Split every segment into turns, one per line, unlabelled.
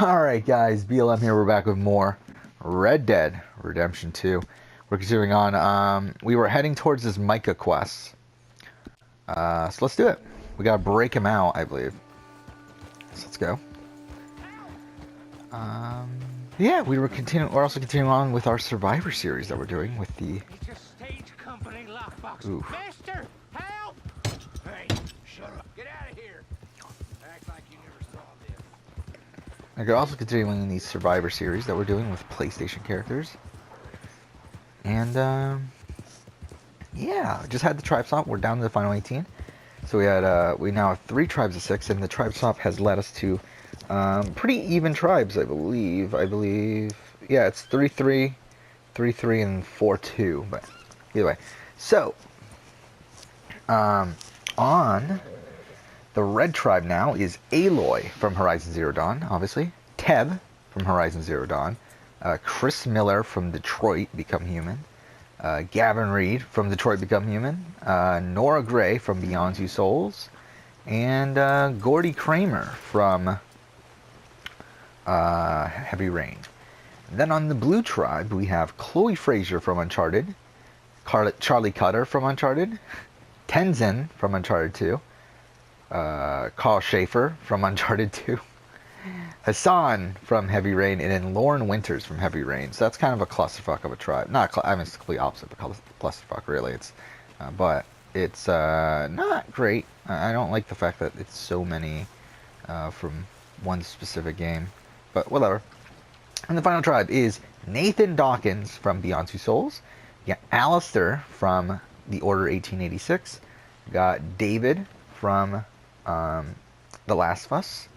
Alright guys, BLM here, we're back with more Red Dead Redemption 2. We're continuing on, we were heading towards this Micah quest. So let's do it. We gotta break him out, I believe. So let's go. Yeah, we're also continuing on with our Survivor series that we're doing with the...
It's a stage company lockbox.
Ooh.
Mister, help! Hey, shut up. Get out of here. Act like you never saw this.
We're also continuing the Survivor series that we're doing with PlayStation characters. And, yeah, just had the tribe swap. We're down to the final 18. So we now have 3 tribes of 6, and the tribe swap has led us to pretty even tribes, I believe. Yeah, it's 3-3, 3-3, and 4-2. But either way, so on the red tribe now is Aloy from Horizon Zero Dawn, obviously. Teb from Horizon Zero Dawn. Chris Miller from Detroit Become Human. Gavin Reed from Detroit Become Human. Nora Gray from Beyond Two Souls. And Gordy Kramer from Heavy Rain. Then on the blue tribe, we have Chloe Frazier from Uncharted. Charlie Cutter from Uncharted. Tenzin from Uncharted 2. Carl Schaefer from Uncharted 2. Hassan from Heavy Rain, and then Lauren Winters from Heavy Rain. So that's kind of a clusterfuck of a tribe. I mean, it's the complete opposite of a clusterfuck, really. But it's not great. I don't like the fact that it's so many from one specific game. But whatever. And the final tribe is Nathan Dawkins from Beyond Two Souls. You got Alistair from The Order 1886. You got David from The Last of Us.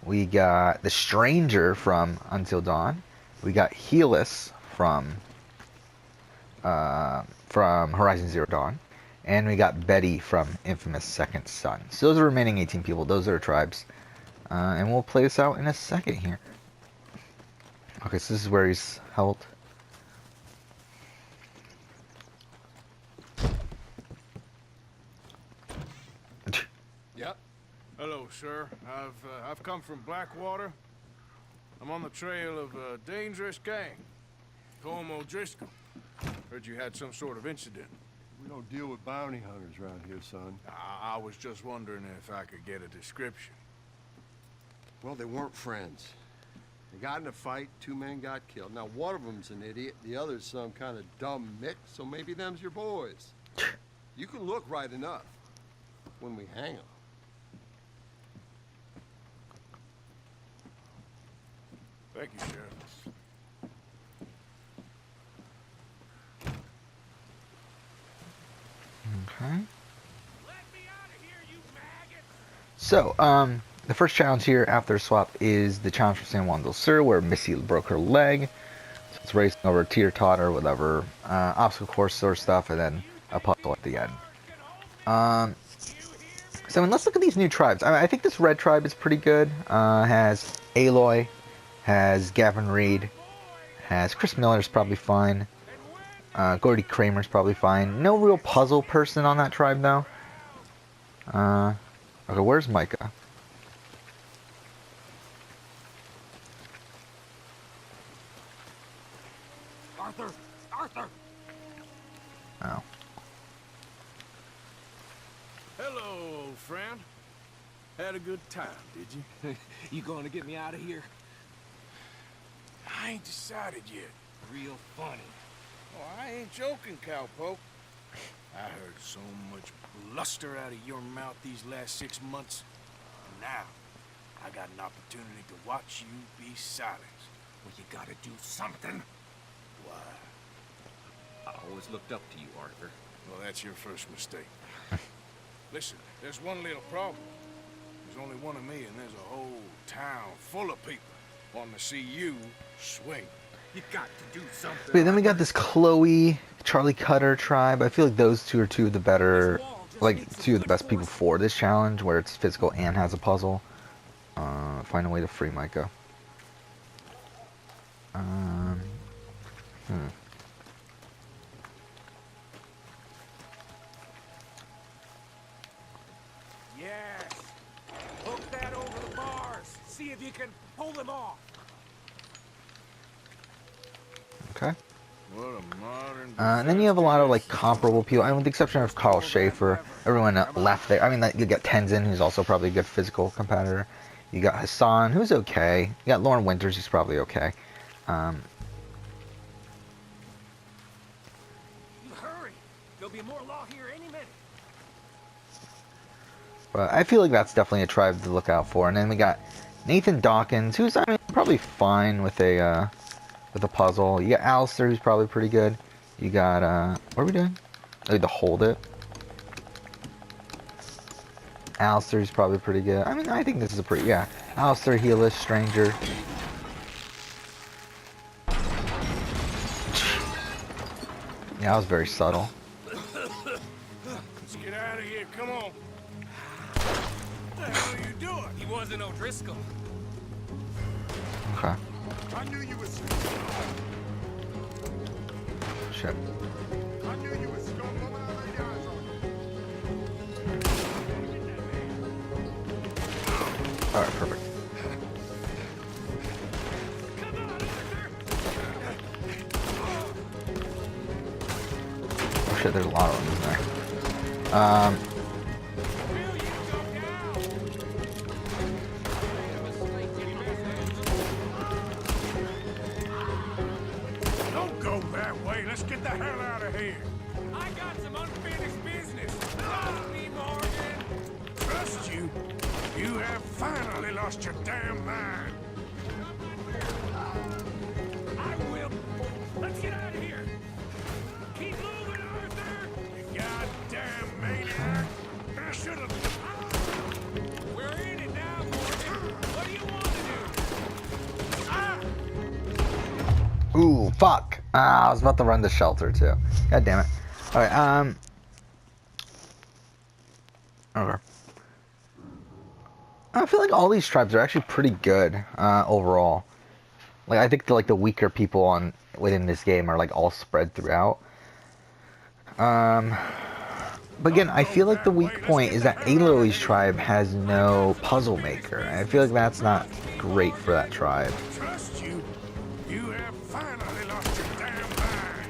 We got The Stranger from Until Dawn. We got Helis from Horizon Zero Dawn. And we got Betty from Infamous Second Son. So those are the remaining 18 people. Those are our tribes. And we'll play this out in a second here. Okay, so this is where he's held.
Yep. Hello, sir. I've come from Blackwater. I'm on the trail of a dangerous gang. Colm O'Driscoll. Heard you had some sort of incident.
We don't deal with bounty hunters around here, son.
I was just wondering if I could get a description.
Well, they weren't friends. They got in a fight, 2 men got killed. Now, one of them's an idiot, the other's some kind of dumb Mick, so maybe them's your boys. You can look right enough when we hang them.
Thank you, Sheriff.
Okay. So, the first challenge here after swap is the challenge for San Juan del Sur, where Missy broke her leg. So it's racing over teeter totter, whatever, obstacle course sort of stuff, and then a puzzle at the end. So let's look at these new tribes. I think this red tribe is pretty good. Has Aloy, has Gavin Reed, has Chris Miller's probably fine. Gordy Kramer's probably fine. No real puzzle person on that tribe though. Okay, where's Micah?
Arthur!
Oh.
Hello, old friend. Had a good time, did you?
You going to get me out of here?
I ain't decided yet.
Real funny.
Oh, I ain't joking, cowpoke. I heard so much bluster out of your mouth these last 6 months. Now, I got an opportunity to watch you be silenced.
Well, you gotta do something.
Why?
I always looked up to you, Arthur.
Well, that's your first mistake. Listen, there's one little problem. There's only one of me, and there's a whole town full of people wanting to see you swing.
You got to do something.
Wait, then we got this Chloe, Charlie Cutter tribe. I feel like those two are two of the better, like two of the best people for this challenge, where it's physical and has a puzzle. Find a way to free Micah.
Yes. Hook that over the bars. See if you you can pull them off.
Okay.
What a modern.
And then you have a lot of like comparable people. I mean, with the exception of Carl Schaefer, everyone left there. I mean, you got Tenzin, who's also probably a good physical competitor. You got Hassan, who's okay. You got Lauren Winters, who's probably okay.
You hurry. There'll be more law here any minute.
But I feel like that's definitely a tribe to look out for. And then we got Nathan Dawkins, who's, I mean, probably fine with a puzzle. You got Alistair, who's probably pretty good. You got what are we doing? Oh, the hold it. Alistair's probably pretty good. I mean, I think this is a pretty, yeah. Alistair, Healish, Stranger. Yeah, that was very subtle.
Let's get out of here. Come on. What the hell are you doing?
He wasn't O'Driscoll.
Okay.
I knew you was.
Shit.
I knew you was scum. Moment I laid eyes on you.
Alright, perfect.
Come on, Arthur.
Oh shit, there's a lot of them in there.
Will you go down?
Don't go that way. Let's get the hell out of here.
I got some unfinished business. Trust me, Morgan.
Trust you? You have finally lost your damn mind.
I will. Let's get out of here. Keep moving, Arthur.
You goddamn maniac. I should have.
We're in it now, Morgan. What do you want to do?
Ooh, fuck. Ah, I was about to run the shelter too. God damn it. Alright, okay. I feel like all these tribes are actually pretty good, overall. Like, I think the weaker people within this game are, like, all spread throughout. But again, I feel like the weak point is that Aloy's tribe has no puzzle maker. I feel like that's not great for that tribe.
Trust you? You have finally lost your damn mind.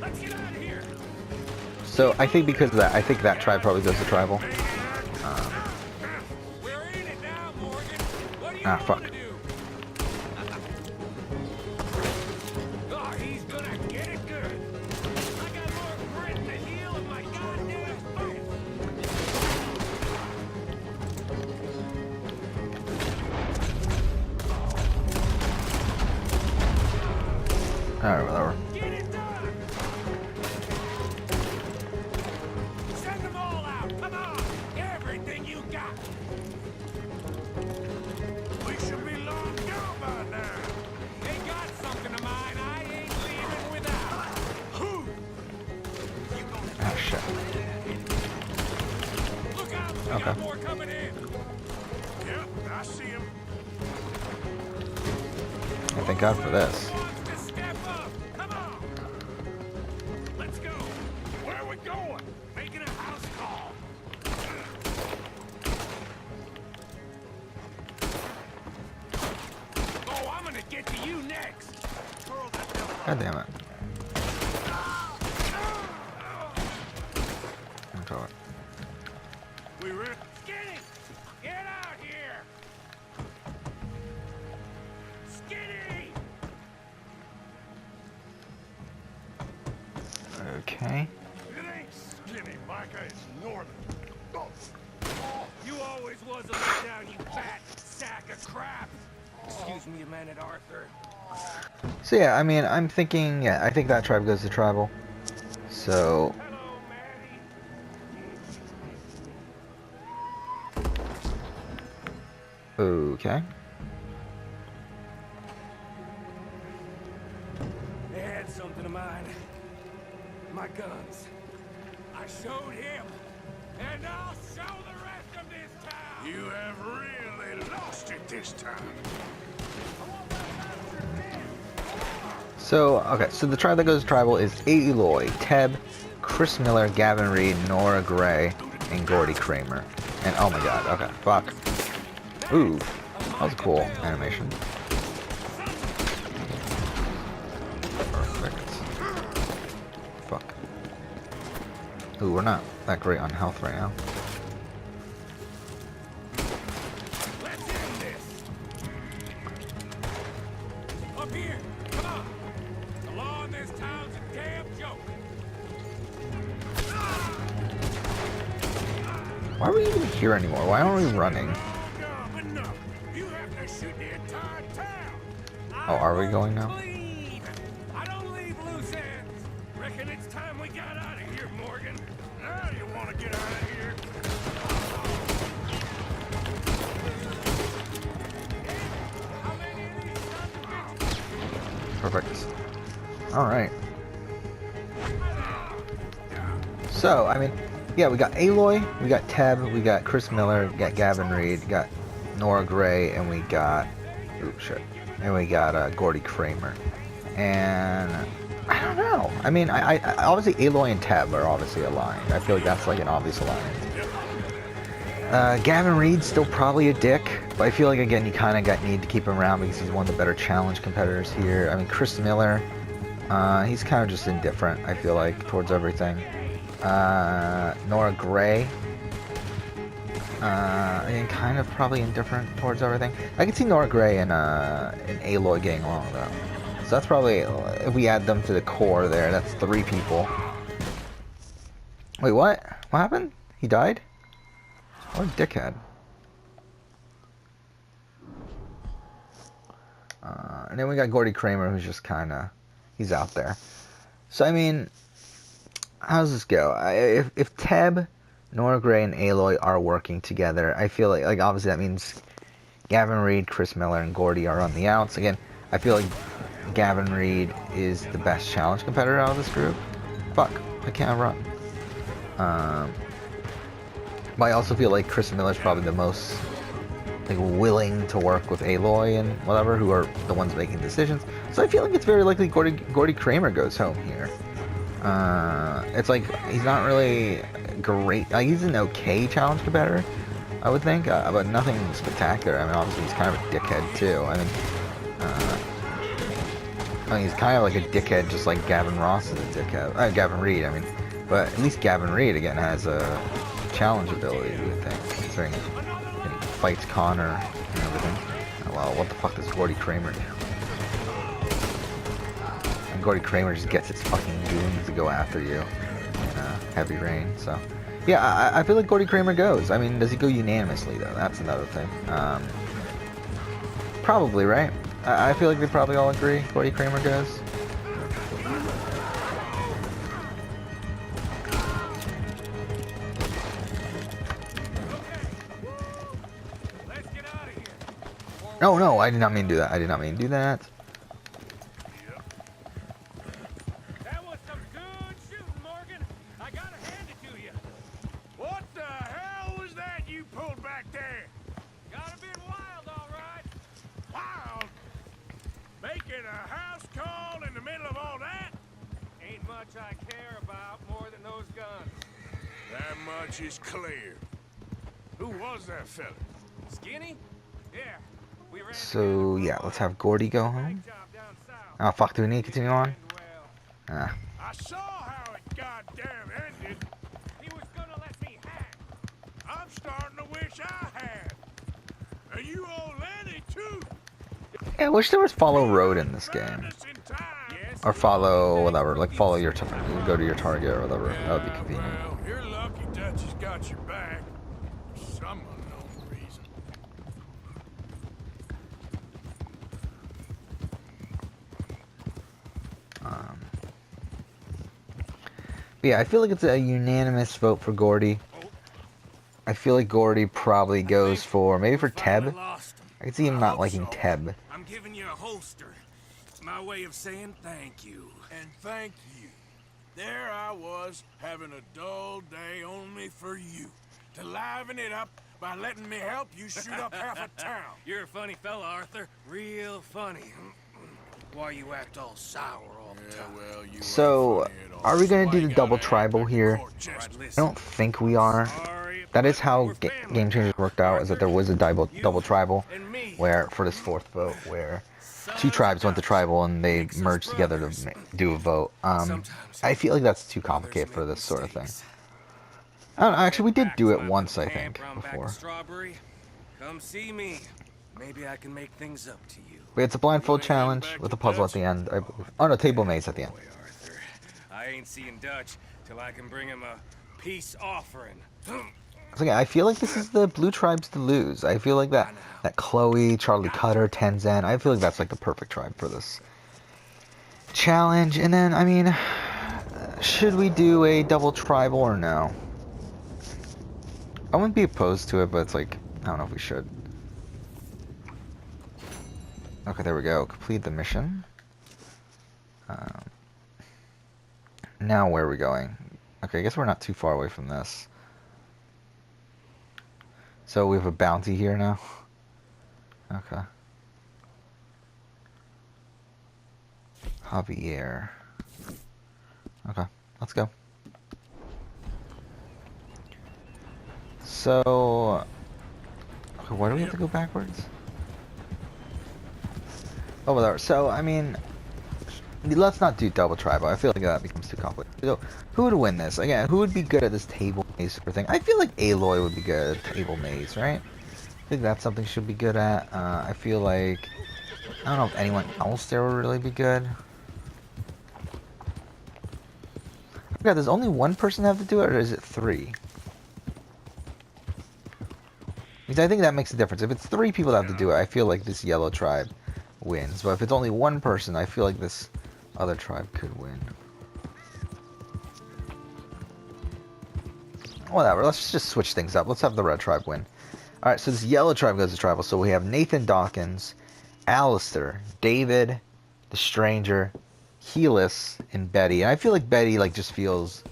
Let's get out of here.
So I think because of that, I think that tribe probably goes to tribal.
We're in it now, Morgan. What do you
Ah,
want
fuck.
to do? Oh, he's gonna get it good. I got more grit in the heel of my goddamn fist.
Alright, whatever.
Get it done. Send them all out. Come on. Everything you got.
We should be long gone by now.
They got something of mine I ain't leaving without.
Who?
Ah, shit.
Look out. We
Okay.
got more coming in.
Yep, I see him.
Well, thank God for this.
Wants to step up. Come on. Let's go.
Where are we going?
Making a house call. Oh, I'm gonna get to you next.
God damn it. Okay.
We ready?
Skinny, get out here. Skinny.
Okay.
It ain't skinny, Micah. It's northern. Oh.
You always was a letdown, you fat sack of crap. Excuse me a minute, Arthur.
So yeah, I mean, I'm thinking, yeah, I think that tribe goes to tribal. So,
Hello, Maddie.
okay.
They had something of mine. My guns. I showed him. And I'll show the rest of this town.
You have really lost it this time.
So, okay, so the tribe that goes tribal is Aloy, Teb, Chris Miller, Gavin Reed, Nora Gray, and Gordy Kramer. And oh my god, okay, fuck. Ooh, that was a cool animation. Perfect. Fuck. Ooh, we're not that great on health right now.
Let's end this. Up here, come on. The law in this town's a damn joke.
Why are we even here anymore? Why aren't we running?
But no, you have to shoot the entire town.
Oh, are we going now?
Clean. I don't leave loose ends. Reckon it's time we got out of here, Morgan. Now you want to get out of here? How many of these sons of bitches?
Perfect. Alright. So, I mean, yeah, we got Aloy, we got Teb, we got Chris Miller, we got Gavin Reed, we got Nora Gray, and we got... Ooh, shit. And we got Gordy Kramer. And... I don't know. I mean, I obviously Aloy and Teb are obviously aligned. I feel like that's like an obvious alliance. Gavin Reed's still probably a dick, but I feel like, again, you kind of need to keep him around because he's one of the better challenge competitors here. I mean, Chris Miller, he's kind of just indifferent, I feel like, towards everything. Nora Gray, again, kind of probably indifferent towards everything. I can see Nora Gray and Aloy getting along, though. So that's probably, if we add them to the core there, that's 3 people. Wait, what? What happened? He died? What a dickhead. And then we got Gordy Kramer, who's just kind of, he's out there. So, I mean, how does this go? If Teb, Nora Gray, and Aloy are working together, I feel like obviously that means Gavin Reed, Chris Miller, and Gordy are on the outs. Again, I feel like Gavin Reed is the best challenge competitor out of this group. Fuck, I can't run. But I also feel like Chris Miller's probably the most like willing to work with Aloy and whatever, who are the ones making decisions. So I feel like it's very likely Gordy Kramer goes home here. It's like he's not really great. Like, he's an okay challenge competitor, I would think, but nothing spectacular. I mean, obviously he's kind of a dickhead too. I mean, he's kind of like a dickhead, just like Gavin Ross is a dickhead. Gavin Reed, I mean. But at least Gavin Reed, again, has a challenge ability, you would think, considering he fights Connor and everything. Oh, well, what the fuck does Gordy Kramer do? And Gordy Kramer just gets his fucking goons to go after you in heavy rain, so... Yeah, I feel like Gordy Kramer goes. I mean, does he go unanimously, though? That's another thing. Probably, right? I feel like they probably all agree Gordy Kramer goes. No, no, I did not mean to do that. I did not mean to do that.
That was some good shooting, Morgan. I gotta hand it to you. What the hell was that you pulled back there? Gotta been wild, all right. Wild? Making a house call in the middle of all that? Ain't much I care about more than those guns.
That much is clear. Who was that fella?
Skinny? Yeah. We ran
So, yeah, let's have Gordy go home. Oh, fuck, do we need to continue on?
I saw how it goddamn ended.
He was gonna let me hang.
I'm starting to wish I had. And you old Lenny, too.
Yeah, I wish there was follow road in this game. Or follow whatever, like follow your go to your target or whatever. That would be convenient.
Well, you're lucky Dutch has got your back. For some unknown reason.
But yeah, I feel like it's a unanimous vote for Gordy. I feel like Gordy probably goes for, maybe for Teb. I can see him not liking Teb.
I'm giving you a holster. It's my way of saying thank you.
And thank you. There I was, having a dull day only for you. To liven it up by letting me help you shoot up half a town.
You're a funny fella, Arthur. Real funny. Why you act all sour all the time?
Well, you
So,
ain't funny at all.
are we gonna do
Why
the
you
double
gotta act
tribal
like a
here?
court jester?
I don't think we are.
Sorry
that is how
We're family
Game Changers
now,
worked out, is that there was a double tribal,
and me.
where for this fourth vote, where two
Sons
tribes
of
went to
Dutch
tribal and they
makes us
merged together to
brothers.
do a vote.
Sometimes
I feel like that's too
brothers
complicated for
make
this sort of thing.
mistakes.
I don't know, actually, we did
Back
do
to
it
my
once,
little
I think,
camp around back in
before.
Strawberry. Come see me. Maybe I can make things up to you.
But it's a blindfold
You ain't heading
challenge
back
with
to
a puzzle at
Dutch?
the end, I believe. Oh no, table maze at the end.
Boy, Arthur, I ain't seeing Dutch till I can bring him a peace offering.
So yeah, I feel like this is the blue tribes to lose. I feel like that Chloe, Charlie Cutter, Tenzin, I feel like that's like the perfect tribe for this challenge. And then, I mean, should we do a double tribal or no? I wouldn't be opposed to it, but it's like, I don't know if we should. Okay, there we go. Complete the mission. Now where are we going? Okay, I guess we're not too far away from this. So we have a bounty here now? Okay. Javier. Okay, let's go. So... Okay, why do we have to go backwards? Oh, whatever. So, I mean... Let's not do double tribal. I feel like that becomes too complicated. So, who would win this? Again, who would be good at this table maze sort of thing? I feel like Aloy would be good at table maze, right? I think that's something she'll be good at. I feel like... I don't know if anyone else there would really be good. I forgot, does only one person have to do it, or is it 3? Because I think that makes a difference. If it's 3 people that have to do it, I feel like this yellow tribe wins. But if it's only one person, I feel like this other tribe could win. Whatever, let's just switch things up. Let's have the red tribe win. Alright, so this yellow tribe goes to tribal. So we have Nathan Dawkins, Alistair, David, the Stranger, Helis, and Betty. And I feel like Betty like just feels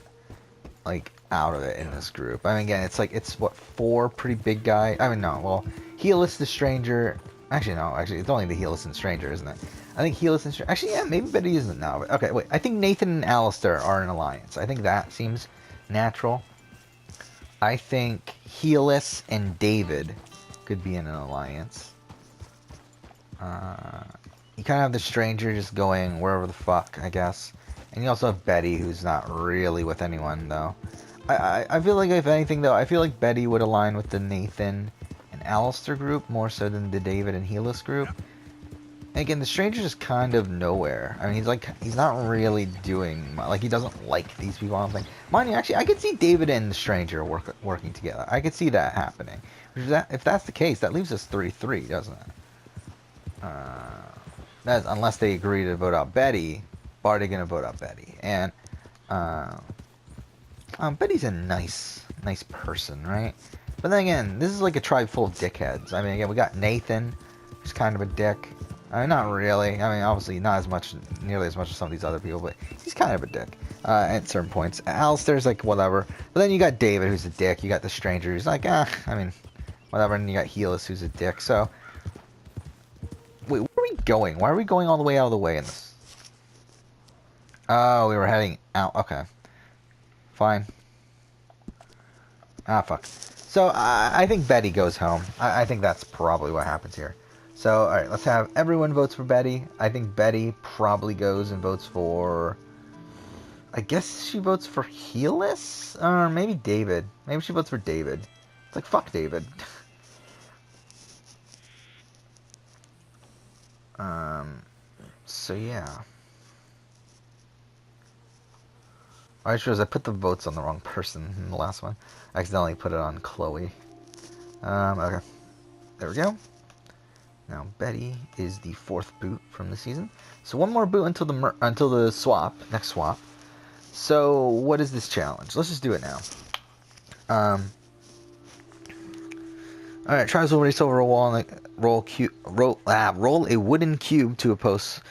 like out of it in this group. I mean, again, it's like, it's what, 4 pretty big guys? I mean, no, well, Helis, the Stranger... Actually, no, actually, it's only the Helis and Stranger, isn't it? I think Helis and Stranger... Actually, yeah, maybe Betty isn't now. But okay, wait, I think Nathan and Alistair are an alliance. I think that seems natural. I think Helis and David could be in an alliance. You kind of have the Stranger just going wherever the fuck, I guess. And you also have Betty, who's not really with anyone, though. I feel like, if anything, though, I feel like Betty would align with the Nathan and Alistair group more so than the David and Helis group. And again, the Stranger's just kind of nowhere. I mean, he's not really doing, like, he doesn't like these people, I don't think. Mind you, actually, I could see David and the Stranger working together. I could see that happening. If that's the case, that leaves us 3-3, doesn't it? That's, unless they agree to vote out Betty, are they going to vote out Betty? And, Betty's a nice person, right? But then again, this is like a tribe full of dickheads. I mean, again, we got Nathan, who's kind of a dick. I mean, not really. I mean, obviously not as much, nearly as much as some of these other people, but he's kind of a dick at certain points. Alistair's like, whatever. But then you got David, who's a dick. You got the Stranger, who's like, I mean, whatever. And you got Helis, who's a dick. So, wait, where are we going? Why are we going all the way out of the way in this? Oh, we were heading out. Okay. Fine. Ah, fuck. So, I think Betty goes home. I think that's probably what happens here. So, alright, let's have everyone votes for Betty. I think Betty probably goes and votes for... I guess she votes for Helis? Or maybe David. Maybe she votes for David. It's like, fuck David. So yeah. I just realized I put the votes on the wrong person in the last one. I accidentally put it on Chloe. Okay. There we go. Now Betty is the 4th boot from the season. So one more boot until the swap, next swap. So what is this challenge? Let's just do it now. Alright, tribes will race over a wall and roll a wooden cube to a post,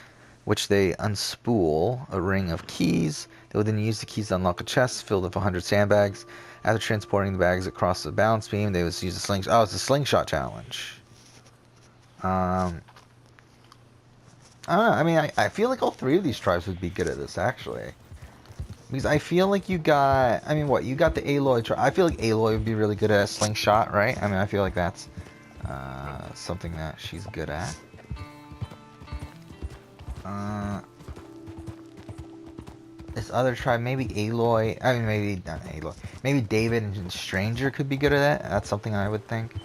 which they unspool a ring of keys. They will then use the keys to unlock a chest filled with 100 sandbags. After transporting the bags across the balance beam, they would use a slingshot. Oh, it's a slingshot challenge. I don't know. I mean, I feel like all 3 of these tribes would be good at this, actually. Because I feel like you got, I mean, what, you got the Aloy. I feel like Aloy would be really good at a slingshot, right? I mean, I feel like that's something that she's good at. This other tribe, maybe Aloy, I mean, maybe not Aloy. Maybe David and Stranger could be good at that. That's something I would think.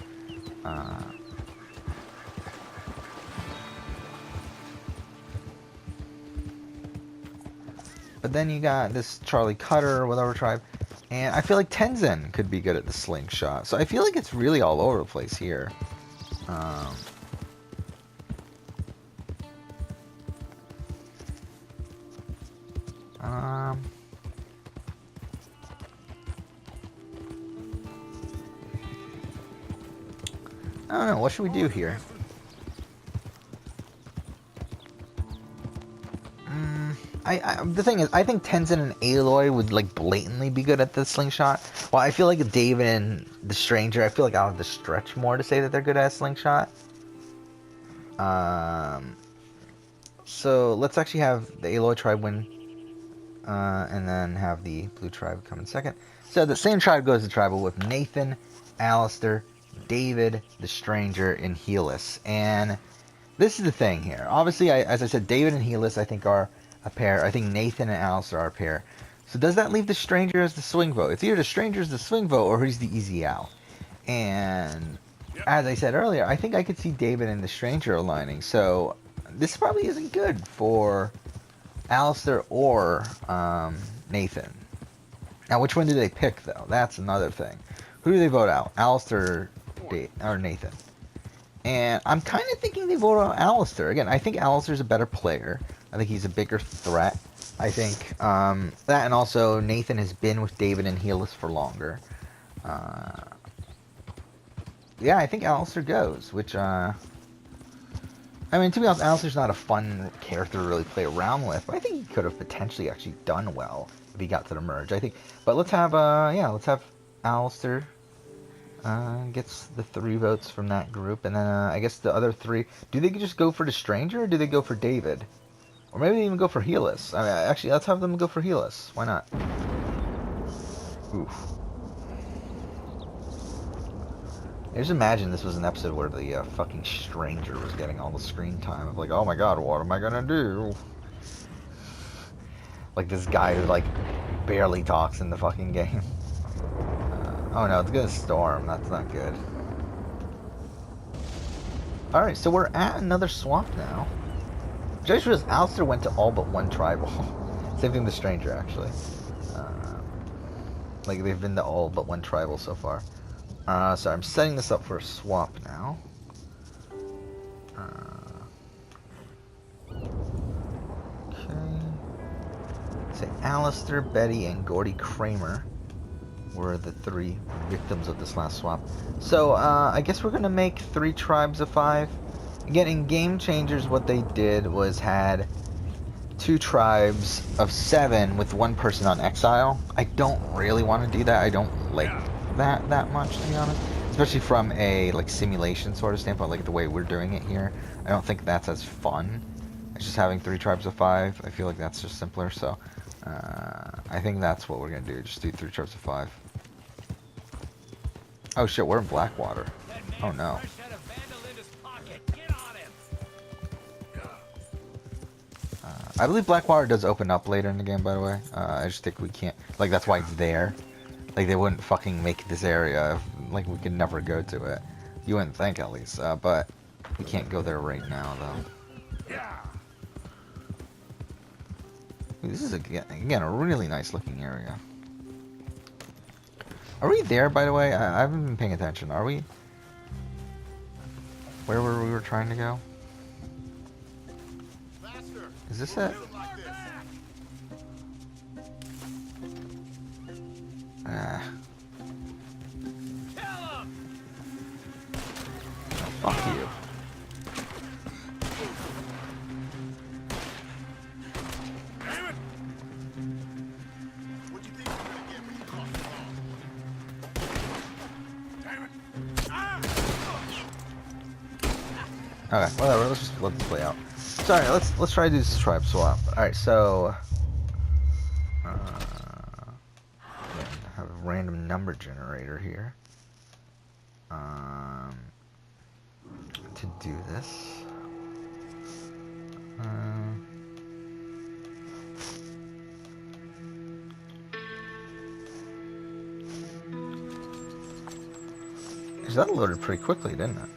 But then you got this Charlie Cutter or whatever tribe. And I feel like Tenzin could be good at the slingshot. So I feel like it's really all over the place here. I don't know. What should we do here? The thing is, I think Tenzin and Aloy would like blatantly be good at the slingshot. Well, I feel like David and the Stranger, I feel like I'll have to stretch more to say that they're good at a slingshot. So let's actually have the Aloy tribe win, and then have the Blue tribe come in second. So the same tribe goes to tribal with Nathan, Alistair, David, the Stranger, and Helis. And this is the thing here. Obviously, as I said, David and Helis I think are a pair. I think Nathan and Alistair are a pair. So does that leave the Stranger as the swing vote? It's either the Stranger as the swing vote or he's the easy out. And as I said earlier, I think I could see David and the Stranger aligning. So this probably isn't good for Alistair or Nathan. Now, which one do they pick, though? That's another thing. Who do they vote out? Alistair or Nathan? And I'm kind of thinking they vote out Alistair. Again, I think Alistair's a better player. I think he's a bigger threat. I think that, and also Nathan has been with David and Helis for longer. Yeah, I think Alistair goes, which, I mean, to be honest, Alistair's not a fun character to really play around with, but I think he could have potentially actually done well if he got to the merge, I think. But let's have, let's have Alistair gets the 3 votes from that group, and then I guess the other 3, do they just go for the Stranger, or do they go for David? Or maybe they even go for Helis. I mean, actually, let's have them go for Helis. Why not? Oof. Just imagine this was an episode where the fucking Stranger was getting all the screen time of like, oh my god, what am I gonna do? Like this guy who like barely talks in the fucking game. Oh no, it's gonna storm. That's not good. Alright, so we're at another swamp now. Which I just realized Alistair went to all but one tribal. Same thing with the Stranger, actually. Like they've been to all but one tribal so far. So I'm setting this up for a swap now. Okay. Say Alistair, Betty, and Gordy Kramer were the 3 victims of this last swap. So I guess we're gonna make 3 tribes of 5. Again, in Game Changers, what they did was had 2 tribes of 7 with 1 person on exile. I don't really want to do that. I don't like that much, to be honest, especially from a like simulation sort of standpoint, like the way we're doing it here. I don't think that's as fun as just having 3 tribes of 5. I feel like that's just simpler, so I think that's what we're gonna do, just do 3 tribes of 5. Oh shit, we're in Blackwater. Oh no. I believe Blackwater does open up later in the game, by the way. I just think we can't, like, that's why it's there. Like, they wouldn't fucking make this area if, like, we could never go to it. You wouldn't think, at least. But we can't go there right now, though. This is, again, a really nice looking area. Are we there, by the way? I haven't been paying attention. Are we? Where were we trying to go? Is this it? Oh, fuck you. Okay, whatever. Let's just let this play out. Sorry, let's try to do this tribe swap. All right, so random number generator here. To do this. That loaded pretty quickly, didn't it?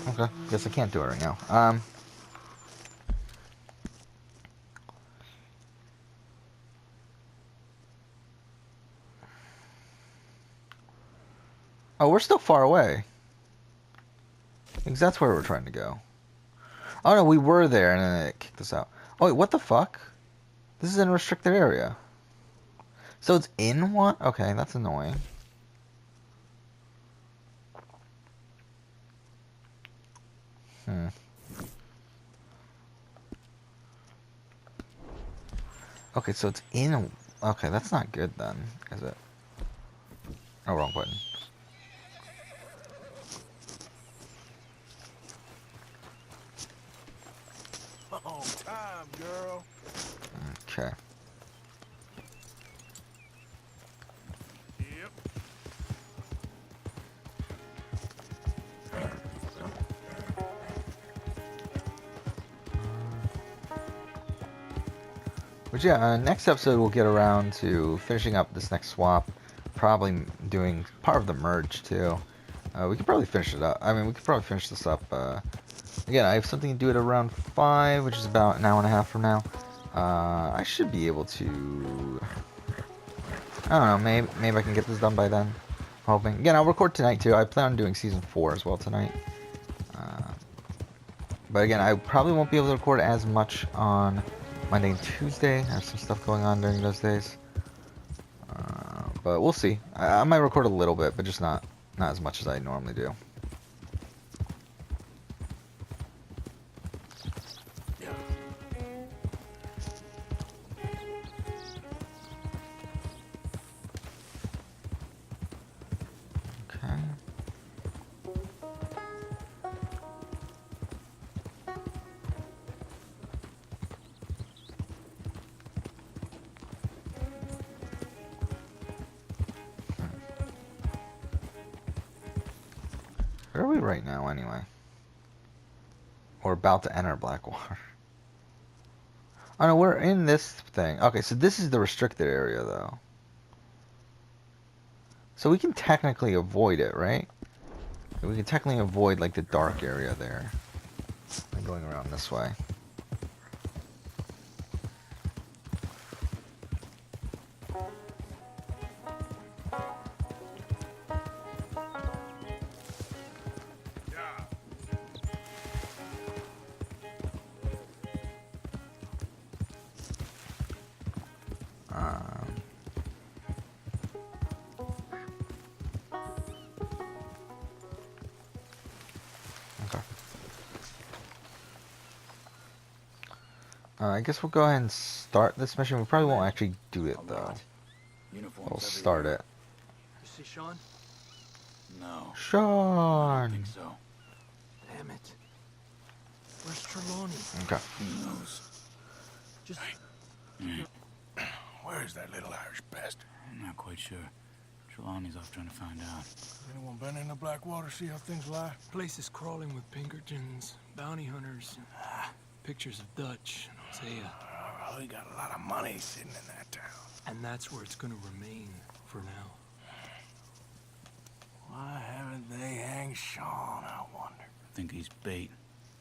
Okay, guess I can't do it right now. Oh, we're still far away. Because that's where we're trying to go. Oh no, we were there and then it kicked us out. Oh wait, what the fuck? This is in a restricted area. So it's in one? Okay, that's annoying. Okay, so it's in a... Okay, that's not good then, is it? Oh, wrong button.
Oh, time, girl.
Okay.
Yep.
But yeah, next episode we'll get around to finishing up this next swap. Probably doing part of the merge too. We could probably finish it up. I mean, we could probably finish this up. Again, I have something to do at around 5, which is about an hour and a half from now. I should be able to... I don't know, maybe I can get this done by then. I'm hoping. Again, I'll record tonight too. I plan on doing Season 4 as well tonight. But again, I probably won't be able to record as much on Monday and Tuesday. I have some stuff going on during those days. But we'll see. I might record a little bit, but just not as much as I normally do. Okay. Where are we right now, anyway? We're about to enter Blackwater. Oh no, we're in this thing. Okay, so this is the restricted area, though. So we can technically avoid it, right? We can technically avoid, like, the dark area there. I'm going around this way. Okay. I guess we'll go ahead and start this mission. We probably won't actually do it, though. We'll start it.
You see Sean? No. I don't
Sean!
think so. Damn it. Where's Trelawney?
Okay.
Who knows?
Just...
Where's that little Irish bastard?
I'm not quite sure. Trelawney's off trying to find out.
Anyone been in the Blackwater, see how things lie?
Place is crawling with Pinkertons, bounty hunters, pictures of Dutch and Hosea.
Oh, we got a lot of money sitting in that town.
And that's where it's gonna remain for now.
Why haven't they hanged Sean, I wonder?
I think he's bait.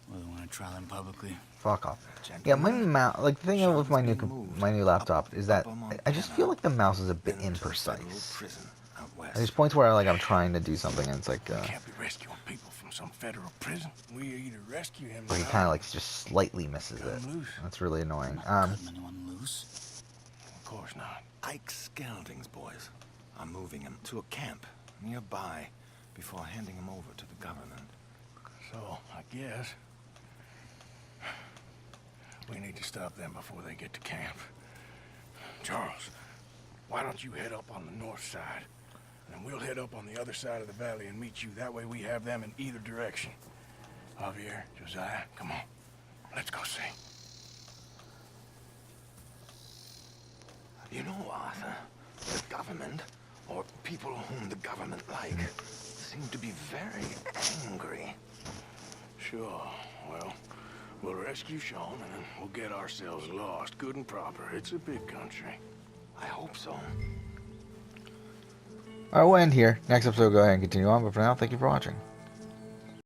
Well, they want to trial him publicly.
Fuck off. Yeah, my mouse, like, the thing with my new laptop is that I just feel like the mouse is a bit imprecise. There's points where, like, I'm trying to do something and it's like,
We can't be rescuing people from some federal prison. We either rescue him
where he kind of, like, just slightly misses it. That's really annoying.
Cutting anyone loose?
Of course not.
Ike's Gelding's boys are moving him to a camp nearby before handing him over to the government.
So, I guess we need to stop them before they get to camp. Charles, why don't you head up on the north side, and we'll head up on the other side of the valley and meet you. That way we have them in either direction. Javier, Josiah, come on. Let's go see.
You know, Arthur, the government, or people whom the government like, seem to be very angry.
Sure, well, we'll rescue Sean and then we'll get ourselves lost, good and proper. It's a big country.
I hope so.
Alright, we'll end here. Next episode, we'll go ahead and continue on. But for now, thank you for watching.